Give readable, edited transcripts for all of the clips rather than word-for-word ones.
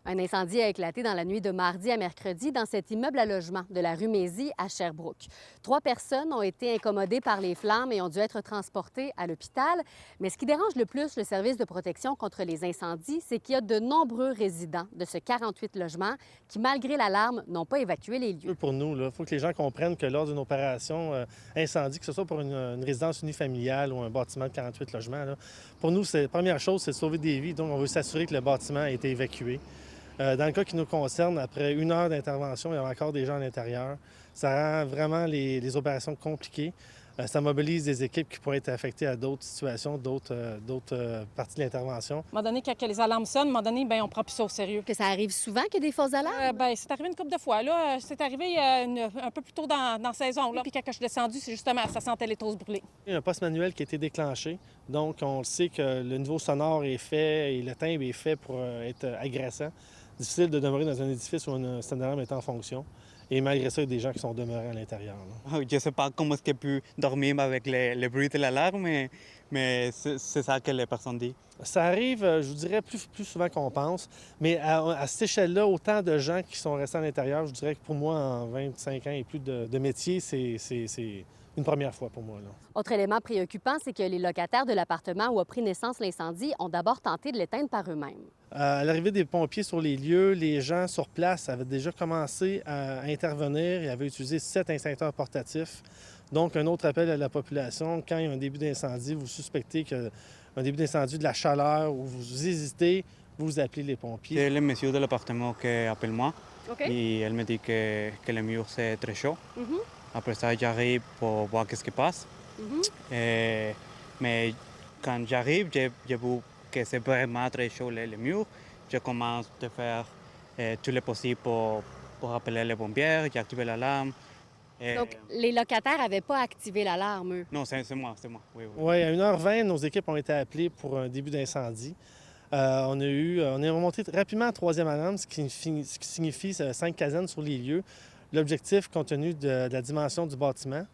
Un incendie a éclaté dans la nuit de mardi à mercredi dans cet immeuble à logement de la rue Mézy à Sherbrooke. 3 personnes ont été incommodées par les flammes et ont dû être transportées à l'hôpital. Mais ce qui dérange le plus le service de protection contre les incendies, c'est qu'il y a de nombreux résidents de ce 48 logements qui, malgré l'alarme, n'ont pas évacué les lieux. Pour nous, il faut que les gens comprennent que lors d'une opération incendie, que ce soit pour une résidence unifamiliale ou un bâtiment de 48 logements, pour nous, la première chose, c'est de sauver des vies. Donc, on veut s'assurer que le bâtiment a été évacué. Dans le cas qui nous concerne, après 1 heure d'intervention, il y avait encore des gens à l'intérieur. Ça rend vraiment les opérations compliquées. Ça mobilise des équipes qui pourraient être affectées à d'autres situations, d'autres parties de l'intervention. À un moment donné, quand les alarmes sonnent, à un moment donné, bien, on prend plus ça au sérieux. Que ça arrive souvent qu'il y a des fausses alarmes? C'est arrivé une couple de fois. Là, c'est arrivé un peu plus tôt dans la saison. Là. Puis quand je suis descendue, c'est justement, ça sentait les tosses brûlées. Il y a un poste manuel qui a été déclenché. Donc, on sait que le niveau sonore est fait et le timbre est fait pour être agressant. Difficile de demeurer dans un édifice où un système d'alarme est en fonction. Et malgré ça, il y a des gens qui sont demeurés à l'intérieur. Je ne sais pas comment est-ce que j'ai pu dormir avec le bruit de l'alarme, mais c'est ça que les personnes disent. Ça arrive, je vous dirais, plus souvent qu'on pense. Mais à cette échelle-là, autant de gens qui sont restés à l'intérieur, je dirais que pour moi, en 25 ans et plus de métier, c'est une première fois pour moi. Là. Autre élément préoccupant, c'est que les locataires de l'appartement où a pris naissance l'incendie ont d'abord tenté de l'éteindre par eux-mêmes. À l'arrivée des pompiers sur les lieux, les gens sur place avaient déjà commencé à intervenir et avaient utilisé 7 extincteurs portatifs. Donc, un autre appel à la population, quand il y a un début d'incendie, vous suspectez qu'il y a un début d'incendie, de la chaleur, ou vous hésitez, vous appelez les pompiers. C'est le monsieur de l'appartement qui appelle moi. OK. Et elle me dit que le mur c'est très chaud. Après ça, j'arrive pour voir qu'est-ce qui passe. Mais quand j'arrive, j'ai vu que c'est vraiment très chaud le mur. Je commence à faire tout le possible pour appeler les pompiers, j'ai activé l'alarme. Donc, les locataires n'avaient pas activé l'alarme, eux. Non, c'est moi, oui. Oui, à 1h20, nos équipes ont été appelées pour un début d'incendie. On est remonté rapidement à 3e alarme, ce qui signifie 5 casernes sur les lieux. L'objectif, compte tenu de la dimension du bâtiment,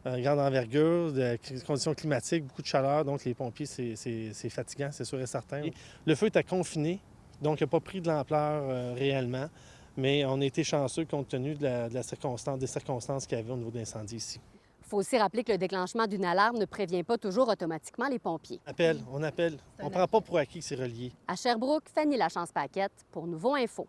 grande envergure, de conditions climatiques, beaucoup de chaleur, donc les pompiers, c'est fatigant, c'est sûr et certain. Le feu était confiné, donc il n'a pas pris de l'ampleur réellement, mais on a été chanceux compte tenu des circonstances qu'il y avait au niveau de l'incendie ici. Il faut aussi rappeler que le déclenchement d'une alarme ne prévient pas toujours automatiquement les pompiers. On appelle. On ne prend pas pour acquis que c'est relié. À Sherbrooke, Fanny Lachance-Paquette pour Nouveau Info.